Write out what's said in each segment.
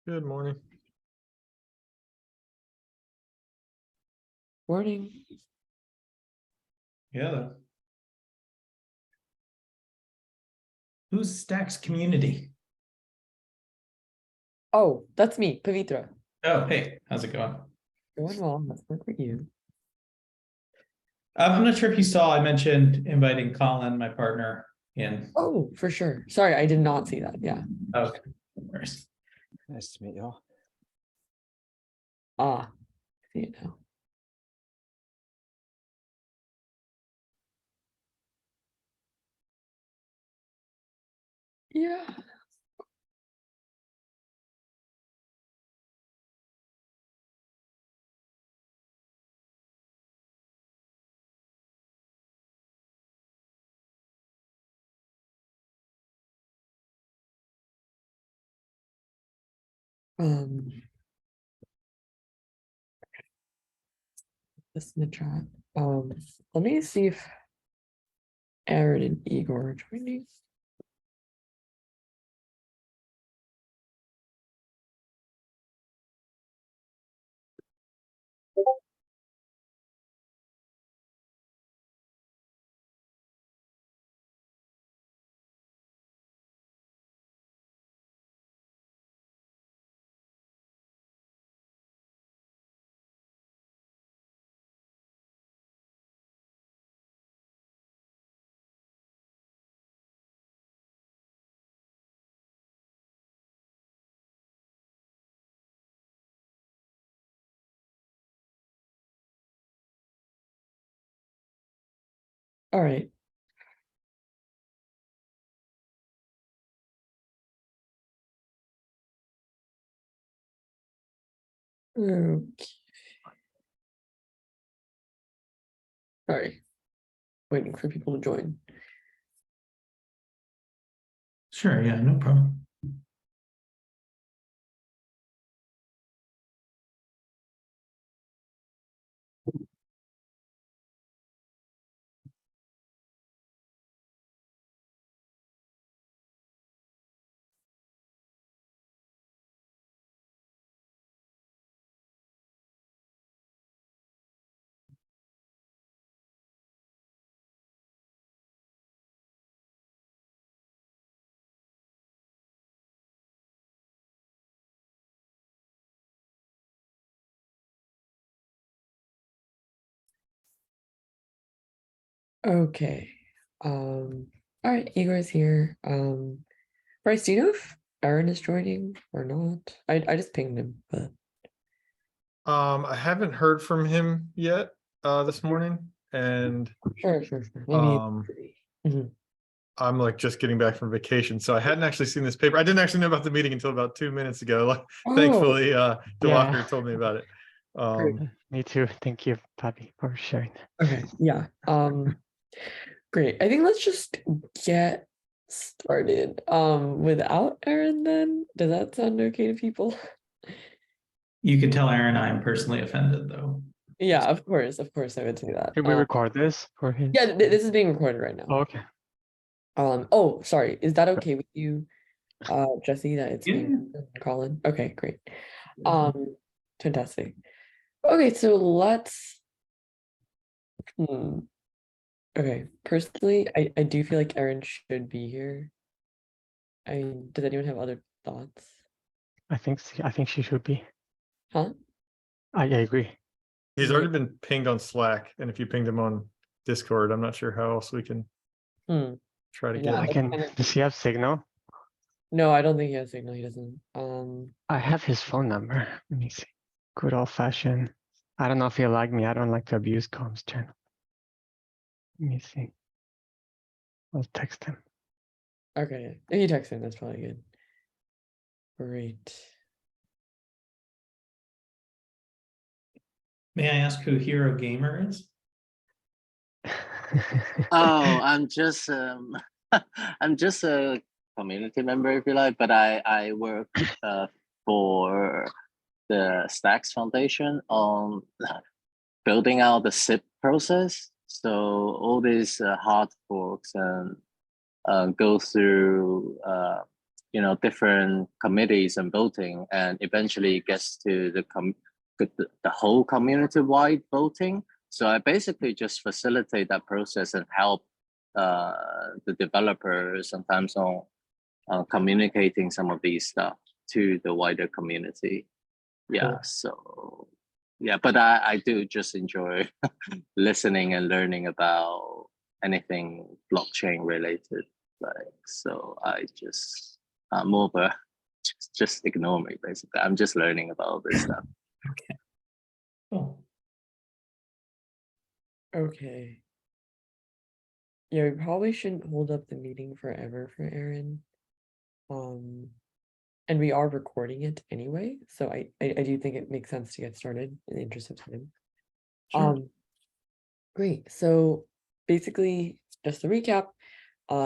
Good morning. Morning. Yeah. Who's Stacks community? Oh, that's me, Pavitra. Oh, hey, how's it going? Going well. That's good for you. I'm not sure if you saw, I mentioned inviting Colin, my partner, in. Oh, for sure. Sorry, I did not see that. Yeah. Okay, no worries. Nice to meet you all. Ah, see it now. Yeah. This in the chat. Let me see if Aaron and Igor are joining. All right. Okay. Sorry. Waiting for people to join. Sure, yeah, no problem. Okay. All right, Igor's here. Bryce, do you know if Aaron is joining or not? I just pinged him, but I haven't heard from him yet this morning, and sure. Maybe. Mhm. I'm like just getting back from vacation, so I hadn't actually seen this paper. I didn't actually know about the meeting until about 2 minutes ago. Like, thankfully, DeWalker told me about it. Me too. Thank you, Pappy, for sharing. Okay, yeah. Great. I think let's just get started. Without Aaron then. Does that sound okay to people? You could tell Aaron I'm personally offended, though. Yeah, of course I would say that. Can we record this for him? Yeah, this is being recorded right now. Oh, okay. Oh, sorry. Is that okay with you, Jesse, that it's being Yeah. Colin? Okay, great. Fantastic. Okay, so let's okay, personally, I do feel like Aaron should be here. Does anyone have other thoughts? I think she should be. Huh? I agree. He's already been pinged on Slack, and if you pinged him on Discord, I'm not sure how else we can try to Yeah, get him. Does he have signal? No, I don't think he has signal. He doesn't. I have his phone number. Let me see. Good old fashioned. I don't know if he'll like me. I don't like to abuse comms channel. Let me see. I'll text him. Okay, if you text him, that's probably good. Great. May I ask who Hero Gamer is? Oh, I'm just I'm just a community member, if you like, but I work for the Stacks Foundation on building out the SIP process. So all these hard forks and go through different committees and voting, and eventually it gets to the whole community-wide voting. So I basically just facilitate that process and help the developers sometimes on communicating some of these stuff to the wider community. Yeah, Cool. so yeah, but I do just enjoy listening and learning about anything blockchain related. Like, so I just more of a just ignore me basically. I'm just learning about all this stuff. Cool. Okay. Yeah, we probably shouldn't hold up the meeting forever for Aaron. And we are recording it anyway, so I do think it makes sense to get started in the interest of time. Sure. Great. So basically, just to recap,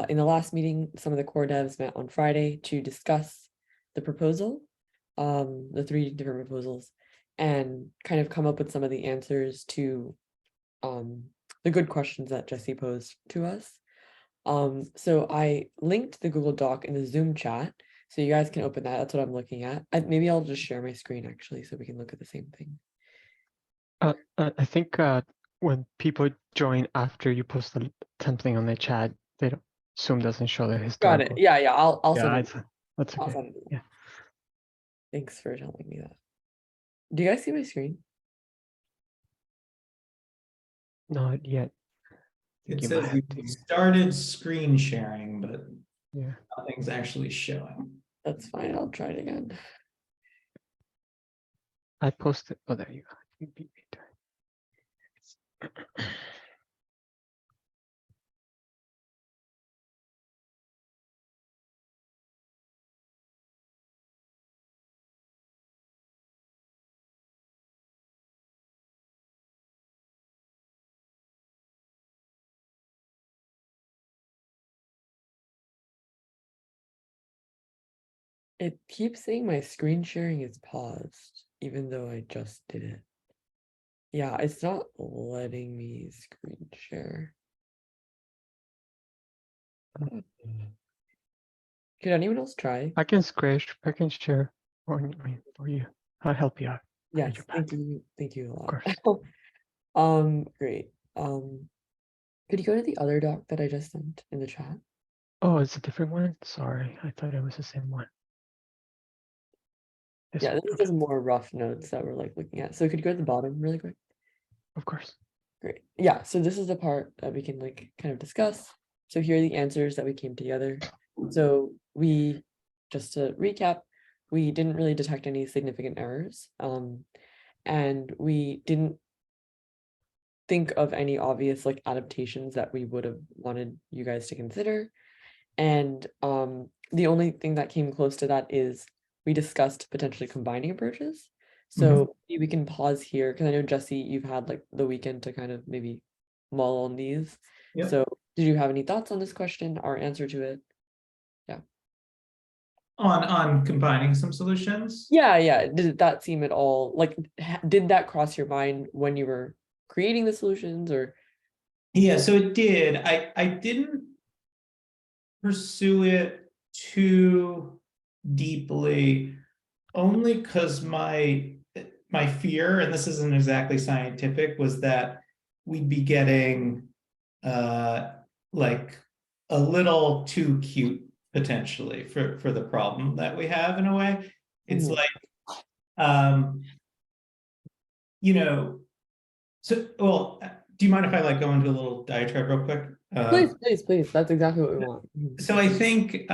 in the last meeting, some of the core devs met on Friday to discuss the proposal, the 3 different proposals, and kind of come up with some of the answers to the good questions that Jesse posed to us. So I linked the Google Doc in the Zoom chat, so you guys can open that. That's what I'm looking at. Maybe I'll just share my screen actually, so we can look at the same thing. I think when people join after you post something on the chat, they don't, Zoom doesn't show the Got historical. it. Yeah, I'll send it. That's I'll okay. send it. Yeah. Thanks for telling me that. Do you guys see my screen? Not yet. It You says might you have to- started screen sharing, but Yeah. nothing's actually showing. That's fine. I'll try it again. I posted. Oh, there you go. You beat me to it. It keeps saying my screen sharing is paused, even though I just did it. Yeah, it's not letting me screen share. Could anyone else try? I can share for you. I'll help you out. I got Yes, your thank back. you. Thank you a lot. course. Great. Could you go to the other doc that I just sent in the chat? Oh, it's a different one. Sorry, I thought it was the same one. Yeah, one, this is okay. just more rough notes that we're like looking at. So could you go to the bottom really quick? Of course. Great. Yeah, so this is the part that we can like kind of discuss. So here are the answers that we came together. So we, just to recap, we didn't really detect any significant errors. And we didn't think of any obvious like adaptations that we would have wanted you guys to consider. And the only thing that came close to that is we discussed potentially combining approaches. So we can pause here because I know Jesse, you've had like the weekend to kind of maybe mull on these. Yep. So did you have any thoughts on this question, our answer to it? Yeah. On combining some solutions? Yeah. Did that seem at all like did that cross your mind when you were creating the solutions or? Yeah, so it did. I didn't pursue it too deeply, only because my fear, and this isn't exactly scientific, was that we'd be getting like a little too cute potentially for the problem that we have in a way. It's like so well, do you mind if I like go into a little diatribe real quick? Please. That's exactly what we want. So I think,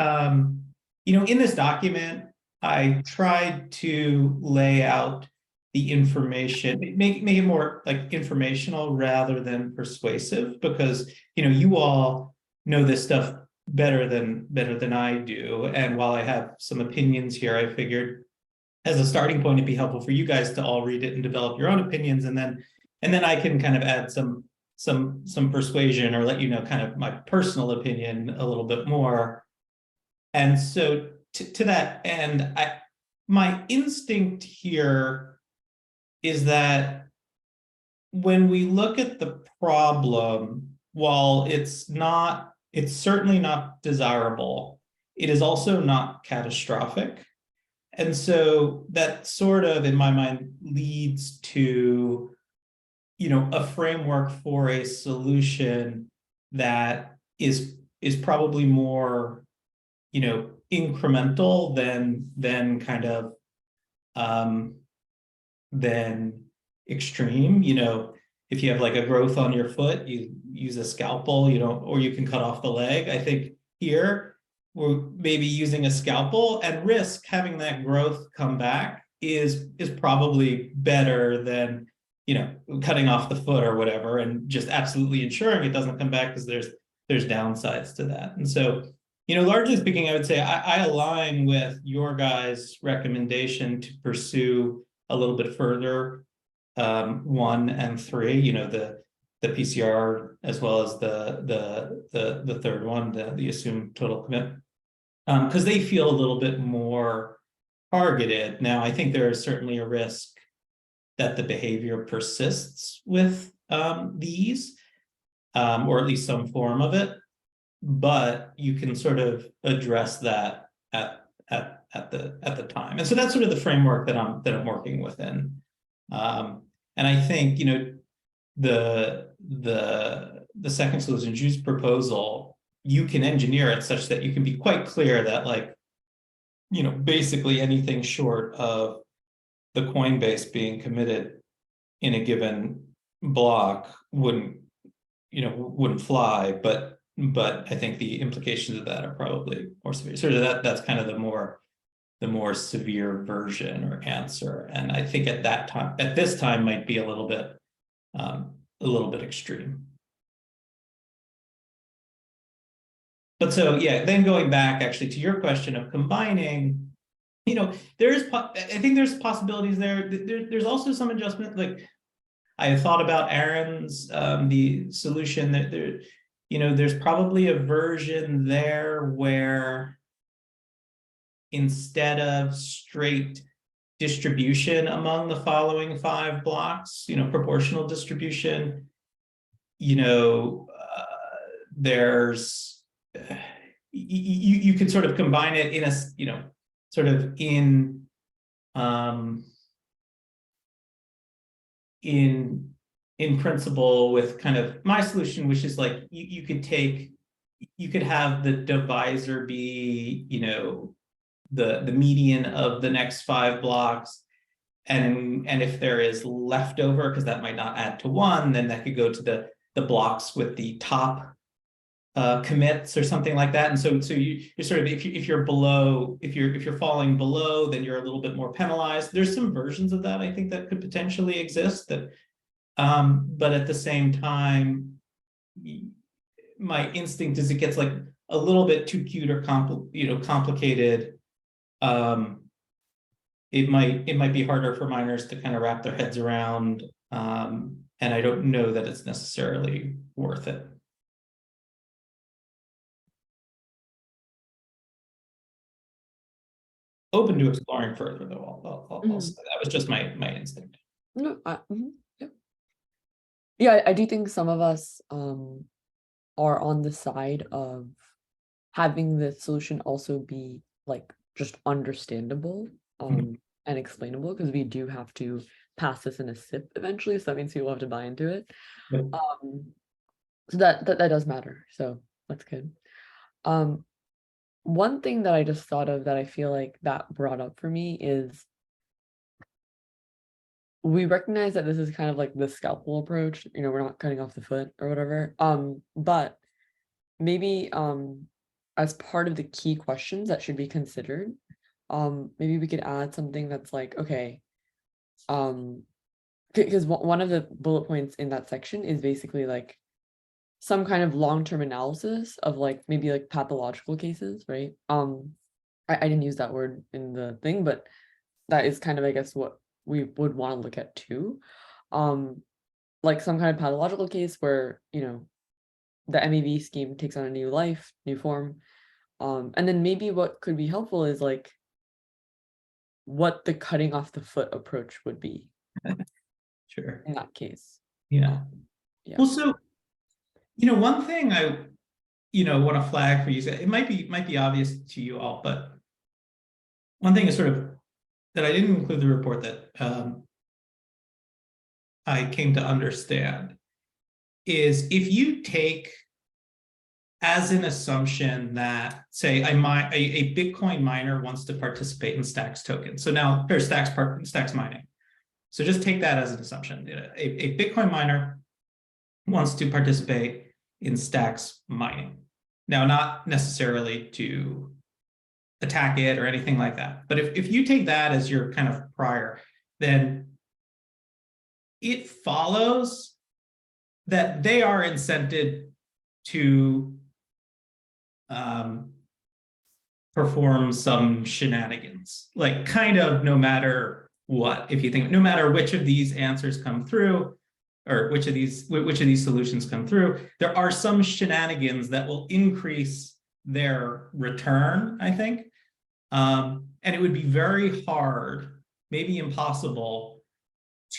in this document, I tried to lay out the information, make it more like informational rather than persuasive, because, you all know this stuff better than I do. And while I have some opinions here, I figured as a starting point, it'd be helpful for you guys to all read it and develop your own opinions. And then I can kind of add some persuasion or let you know kind of my personal opinion a little bit more. And so to that end, my instinct here is that when we look at the problem, while it's certainly not desirable, it is also not catastrophic. And so that sort of, in my mind, leads to, a framework for a solution that is probably more, incremental than kind of than extreme. If you have like a growth on your foot, you use a scalpel, or you can cut off the leg. I think here we're maybe using a scalpel and risk having that growth come back is probably better than, cutting off the foot or whatever, and just absolutely ensuring it doesn't come back, because there's downsides to that. And so, largely speaking, I would say I align with your guys' recommendation to pursue a little bit further 1 and 3, the PCR, as well as the third one, the assumed total commit, because they feel a little bit more targeted. Now, I think there is certainly a risk that the behavior persists with these, or at least some form of it, but you can sort of address that at the time. And so that's sort of the framework that I'm working within. And I think, the second solution, Jude's proposal, you can engineer it such that you can be quite clear that, like, basically anything short of the Coinbase being committed in a given block wouldn't fly, but I think the implications of that are probably more severe. So that's kind of the more severe version or answer. And I think at this time might be a little bit extreme. But so, yeah, then going back actually to your question of combining, I think there's possibilities there. There's also some adjustment. Like, I thought about Aaron's the solution that there's probably a version there where instead of straight distribution among the following 5 blocks, proportional distribution, there's you could sort of combine it in a sort of in principle with kind of my solution, which is like you could have the divisor be the median of the next 5 blocks, and if there is leftover, because that might not add to 1, then that could go to the blocks with the top commits or something like that. And so you're sort of, if you're falling below, then you're a little bit more penalized. There's some versions of that I think that could potentially exist, that but at the same time, my instinct is it gets like a little bit too cute or complicated. It might be harder for miners to kind of wrap their heads around, and I don't know that it's necessarily worth it. Open to exploring further, though. I'll say that was just my instinct. No, yeah, I do think some of us are on the side of having the solution also be like just understandable and explainable, because we do have to pass this in a SIP eventually, so that means people have to buy into it. Yep. So that does matter, so that's good. One thing that I just thought of that I feel like that brought up for me is we recognize that this is kind of like the scalpel approach, we're not cutting off the foot or whatever. But maybe as part of the key questions that should be considered, maybe we could add something that's like, okay, because one of the bullet points in that section is basically like some kind of long-term analysis of like maybe like pathological cases, right? I didn't use that word in the thing, but that is kind of, I guess, what we would want to look at too. Like some kind of pathological case where, the MEV scheme takes on a new life, new form. And then maybe what could be helpful is like what the cutting off the foot approach would be. Sure. In that case. Yeah. Yeah. Well, so, one thing want to flag for you, it might be obvious to you all, but one thing is sort of that I didn't include the report that I came to understand is if you take as an assumption that, say, a Bitcoin miner wants to participate in Stacks token. So now there's Stacks mining. So just take that as an assumption. A Bitcoin miner wants to participate in Stacks mining. Now, not necessarily to attack it or anything like that. But if you take that as your kind of prior, then it follows that they are incented to perform some shenanigans, like kind of no matter what. If you think no matter which of these answers come through, or which of these solutions come through, there are some shenanigans that will increase their return, I think. And it would be very hard, maybe impossible,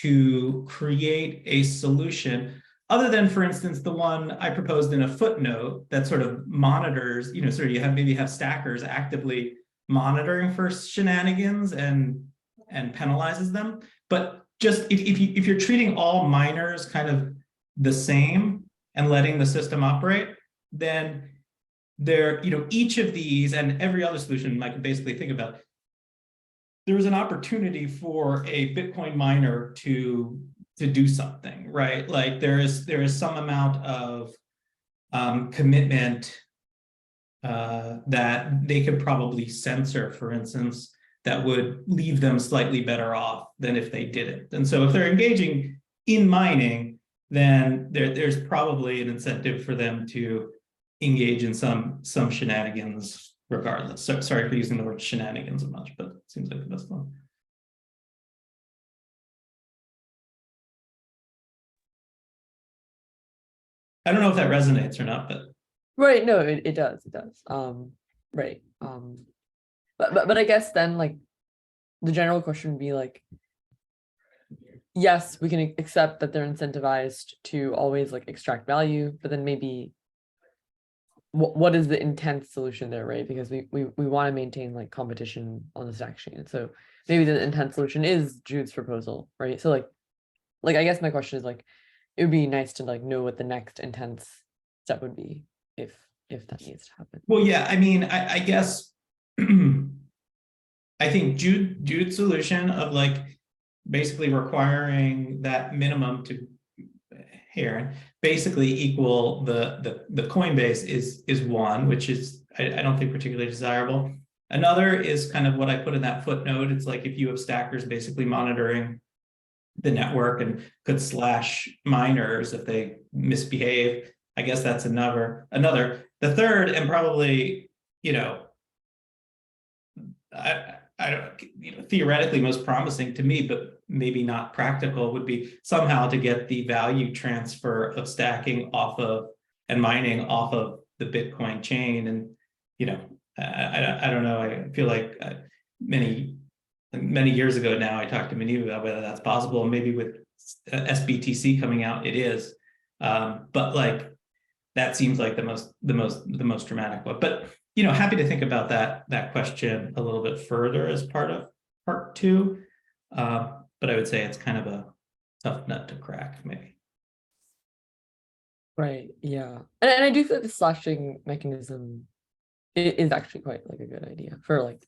to create a solution other than, for instance, the one I proposed in a footnote that sort of monitors, sort of maybe have stackers actively monitoring for shenanigans and penalizes them. But just if you're treating all miners kind of the same and letting the system operate, then each of these and every other solution I could basically think about, there's an opportunity for a Bitcoin miner to do something, right? Like there is some amount of commitment that they could probably censor, for instance, that would leave them slightly better off than if they didn't. And so if they're engaging in mining, then there's probably an incentive for them to engage in some shenanigans regardless. So sorry for using the word shenanigans a much, but it seems like the best one. I don't know if that resonates or not, but Right, no, it does, right. But I guess then like the general question would be like, yes, we can accept that they're incentivized to always like extract value, but then maybe what is the intent solution there, right? Because we want to maintain like competition on the stack chain. So maybe the intent solution is Jude's proposal, right? So like I guess my question is like, it would be nice to like know what the next intense step would be if that needs to happen. Well, yeah, I mean, I guess I think Jude's solution of like basically requiring that minimum to here basically equal the Coinbase is one, which is I don't think particularly desirable. Another is kind of what I put in that footnote. It's like if you have stackers basically monitoring the network and could slash miners if they misbehave. I guess that's another. The third, and probably, I don't, theoretically most promising to me, but maybe not practical, would be somehow to get the value transfer of stacking off of and mining off of the Bitcoin chain. And, I don't know. I feel like many years ago now, I talked to MEV about whether that's possible, and maybe with SBTC coming out, it is. But like that seems like the most dramatic one. But happy to think about that question a little bit further as part of part two. But I would say it's kind of a tough nut to crack, maybe. Right. Yeah, and I do think the slashing mechanism is actually quite like a good idea for like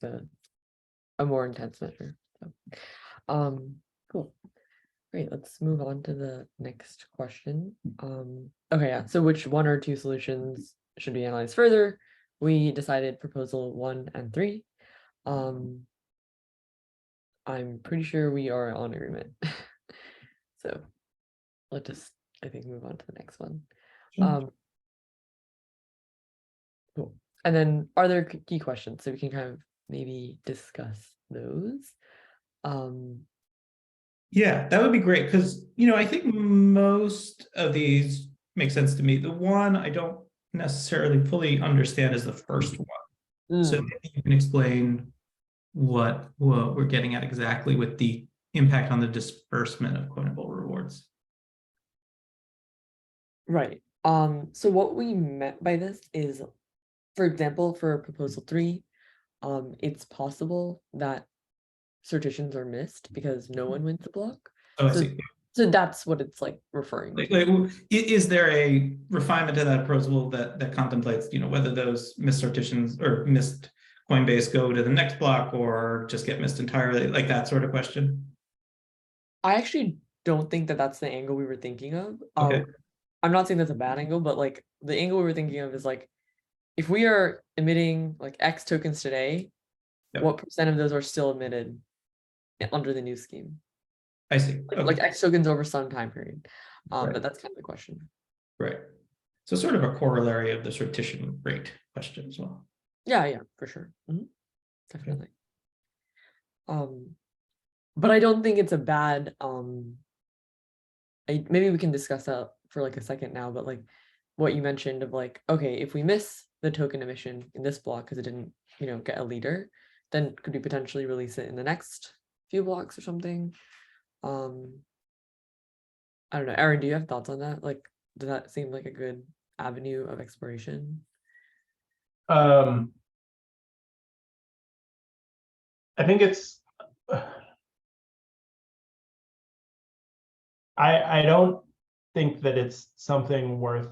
a more intense measure. So, cool. Great. Let's move on to the next question. Okay, yeah. So which one or two solutions should be analyzed further? We decided proposal 1 and 3. I'm pretty sure we are on agreement. So let's just, I think, move on to the next one. Sure. Cool. And then are there key questions? So we can kind of maybe discuss those. Yeah, that would be great because, I think most of these make sense to me. The one I don't necessarily fully understand is the first one. So maybe you can explain what we're getting at exactly with the impact on the disbursement of coinable rewards. Right. So what we meant by this is, for example, for proposal 3, it's possible that sortitions are missed because no one wins the block. Oh, I So, see. so that's what it's like referring to. Is there a refinement to that proposal that contemplates, whether those missed sortitions or missed Coinbase go to the next block or just get missed entirely, like that sort of question? I actually don't think that that's the angle we were thinking of. Okay. I'm not saying that's a bad angle, but like the angle we were thinking of is like, if we are emitting like X tokens today, Yep. what percent of those are still emitted under the new scheme? I see. Like X tokens over some time period. Right. But that's kind of the question. Right. So sort of a corollary of the sortition rate question as well. Yeah, for sure. Definitely. But I don't think it's a bad, maybe we can discuss that for like a second now, but like what you mentioned of like, okay, if we miss the token emission in this block because it didn't, get a leader, then could we potentially release it in the next few blocks or something? I don't know. Aaron, do you have thoughts on that? Like, does that seem like a good avenue of exploration? I think it's I don't think that it's something worth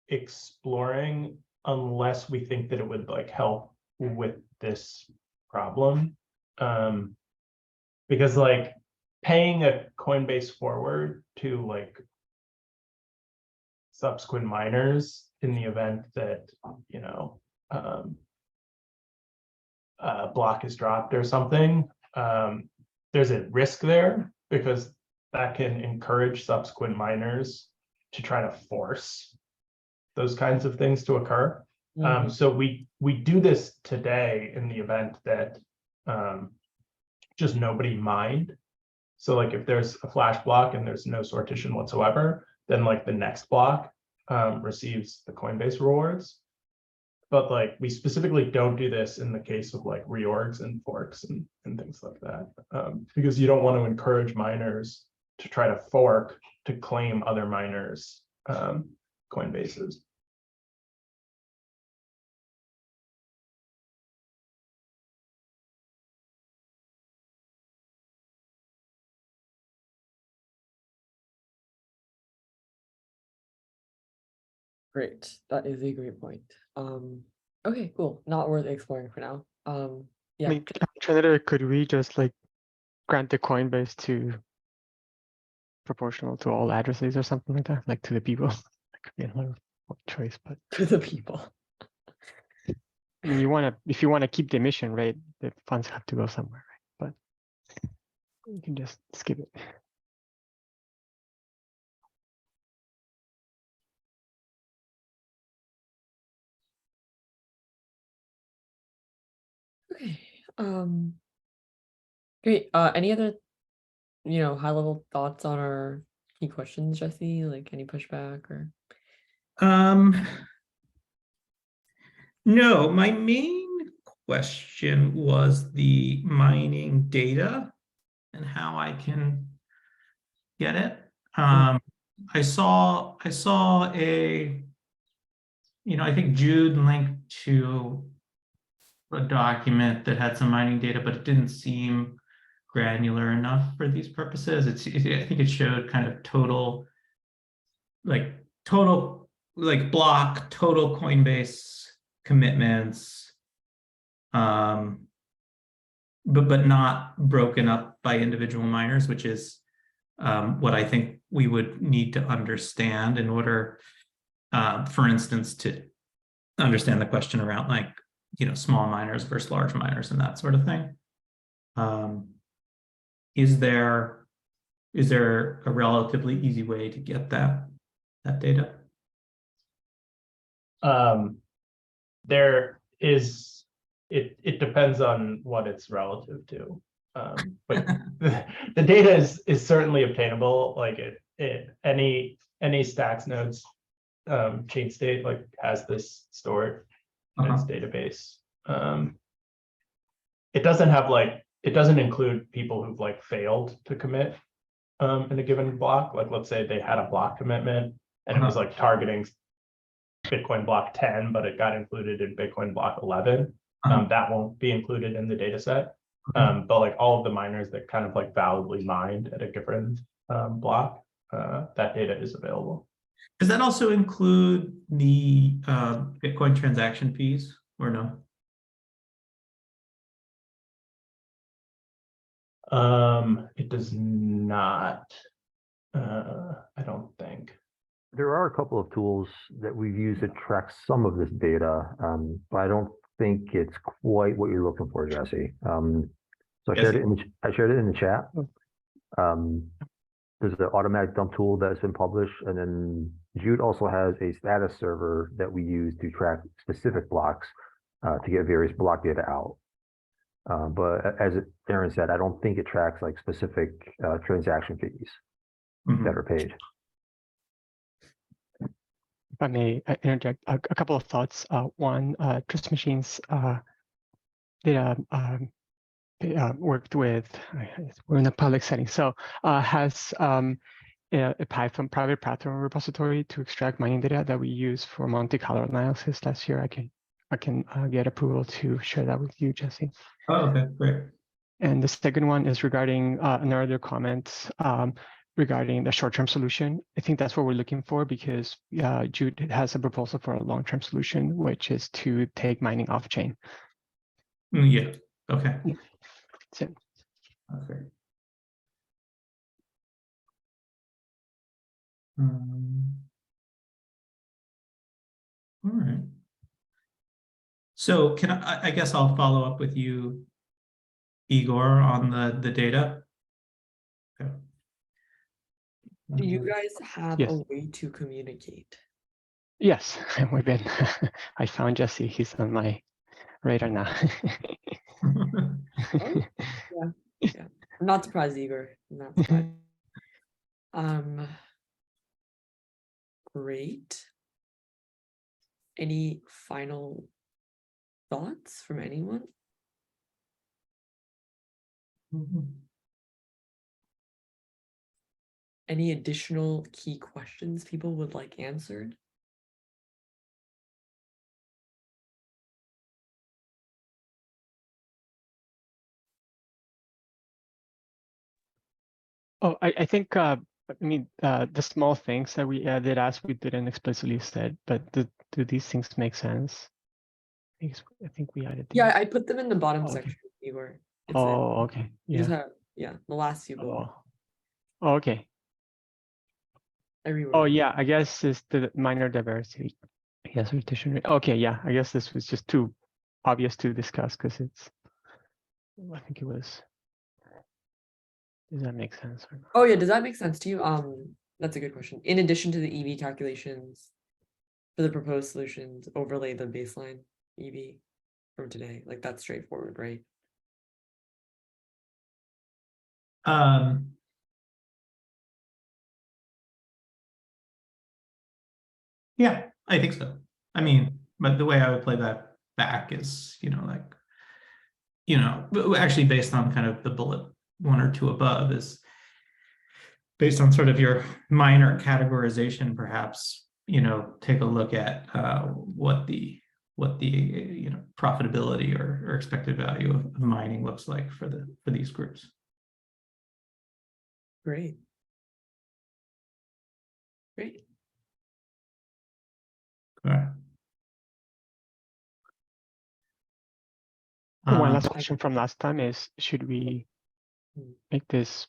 exploring unless we think that it would like help with this problem. Because like paying a Coinbase forward to like subsequent miners in the event that block is dropped or something, there's a risk there because that can encourage subsequent miners to try to force those kinds of things to occur. So we do this today in the event that just nobody mined. So like if there's a flash block and there's no sortition whatsoever, then like the next block receives the Coinbase rewards. But like we specifically don't do this in the case of like reorgs and forks and things like that, because you don't want to encourage miners to try to fork to claim other miners' Coinbases. Great. That is a great point. Okay, cool. Not worth exploring for now. Yeah. I mean, Trinidad, could we just like grant the Coinbase to proportional to all addresses or something like that, like to the people? That could be another choice, but To the people. I mean, if you want to keep the emission rate, the funds have to go somewhere, right? But you can just skip it. Okay. Great. Any other, high level thoughts on our key questions, Jesse? Like any pushback or? No, my main question was the mining data and how I can get it. I saw a, I think Jude linked to a document that had some mining data, but it didn't seem granular enough for these purposes. I think it showed kind of total block, total Coinbase commitments, but not broken up by individual miners, which is what I think we would need to understand in order, for instance, to understand the question around like, small miners versus large miners and that sort of thing. Is there a relatively easy way to get that data? There is, it depends on what it's relative to. But the data is certainly obtainable. Like any Stacks nodes chain state like has this stored in its database. It doesn't include people who've like failed to commit in a given block. Like let's say they had a block commitment and it was like targeting Bitcoin block 10, but it got included in Bitcoin block 11. That won't be included in the data set. But like all of the miners that kind of like validly mined at a given block, that data is available. Does that also include the Bitcoin transaction fees or no? It does not. I don't think. There are a couple of tools that we've used to track some of this data, but I don't think it's quite what you're looking for, Jesse. So I shared it in the chat. There's an automatic dump tool that's been published, and then Jude also has a status server that we use to track specific blocks to get various block data out. But as Aaron said, I don't think it tracks like specific transaction fees that are paid. If I may interject a couple of thoughts. One, Trust Machines worked with, we're in a public setting, so has a Python private Python repository to extract mining data that we use for Monte Carlo analysis last year. I can get approval to share that with you, Jesse. Oh, okay, great. And the second one is regarding an earlier comment regarding the short-term solution. I think that's what we're looking for, because Jude has a proposal for a long-term solution, which is to take mining off-chain. Yeah, okay. That's it. Okay. All right. So can I guess I'll follow up with you, Igor, on the data. Okay. Do you guys have Yes. a way to communicate? Yes, we've been. I found Jesse. He's on my radar now. Oh, yeah. I'm not surprised, Igor. I'm not surprised. Great. Any final thoughts from anyone? Any additional key questions people would like answered? Oh, I think the small things that we added as we didn't explicitly said, but do these things make sense? I think we added. Yeah, I put them in the bottom Okay. section, Igor. Oh, okay. You just Yeah. have, the last few bullets. Oh, okay. Everywhere. Oh, yeah. I guess it's the minor diversity. Yes, rotation rate. Okay, yeah. I guess this was just too obvious to discuss because it's. I think it was. Does that make sense? Or not? Oh yeah, does that make sense to you? That's a good question. In addition to the EV calculations for the proposed solutions, overlay the baseline EV from today. Like that's straightforward, right? Yeah, I think so. I mean, but the way I would play that back is, actually based on kind of the bullet one or two above, is based on sort of your minor categorization, perhaps, take a look at what the profitability or expected value of mining looks like for these groups. Great. Great. All right. One last question from last time is, should we make this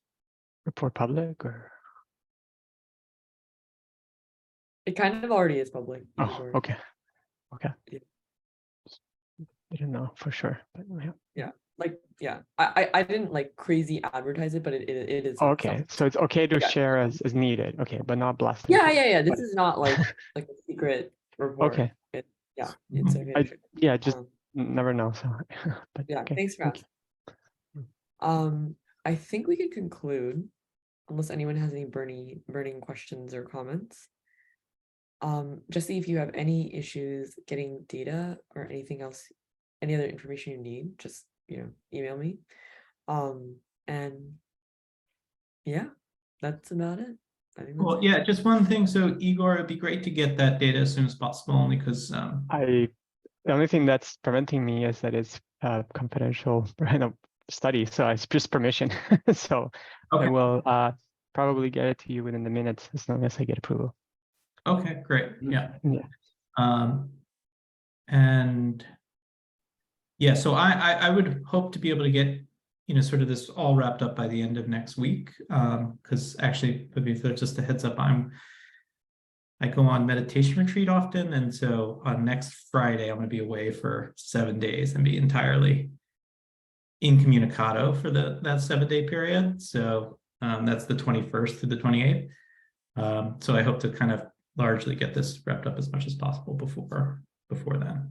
report public or? It kind of already is public. Oh, Igor. okay. Okay. Yeah. I don't know for sure, but yeah. I didn't like crazy advertise it, but it is. Okay, so it's okay to share as needed. Okay, but not blasting. Yeah. This is not like a secret report. Okay. It's okay. Just never know. So, but yeah, okay. thanks for asking. I think we can conclude, unless anyone has any burning questions or comments. Jesse, if you have any issues getting data or anything else, any other information you need, just email me. And yeah, that's about it. I think Well, that's- yeah, just one thing. So Igor, it'd be great to get that data as soon as possible, only because The only thing that's preventing me is that it's confidential study, so it's just permission. So I okay. will probably get it to you within the minutes as long as I get approval. Okay, great. Yeah. Yeah. And yeah, so I would hope to be able to get, sort of this all wrapped up by the end of next week. Because actually, just a heads up, I go on meditation retreat often, and so on next Friday, I'm going to be away for 7 days and be entirely incommunicado for that 7-day period. So that's the 21st through the 28th. So I hope to kind of largely get this wrapped up as much as possible before then.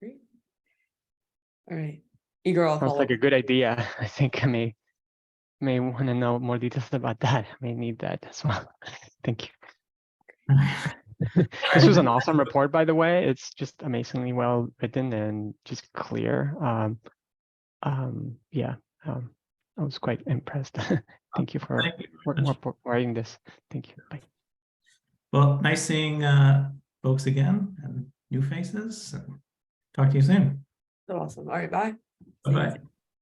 Great. All right. Igor, I'll Sounds follow like a up. good idea. I think I may want to know more details about that. I may need that as well. Thank you. This was an awesome report, by the way. It's just amazingly well written and just clear. Yeah, I was quite impressed. Thank you for Thank you very much. writing this. Thank you. Bye. Well, nice seeing folks again and new faces. And talk to you soon. Awesome. All right. Bye. See you. Bye-bye.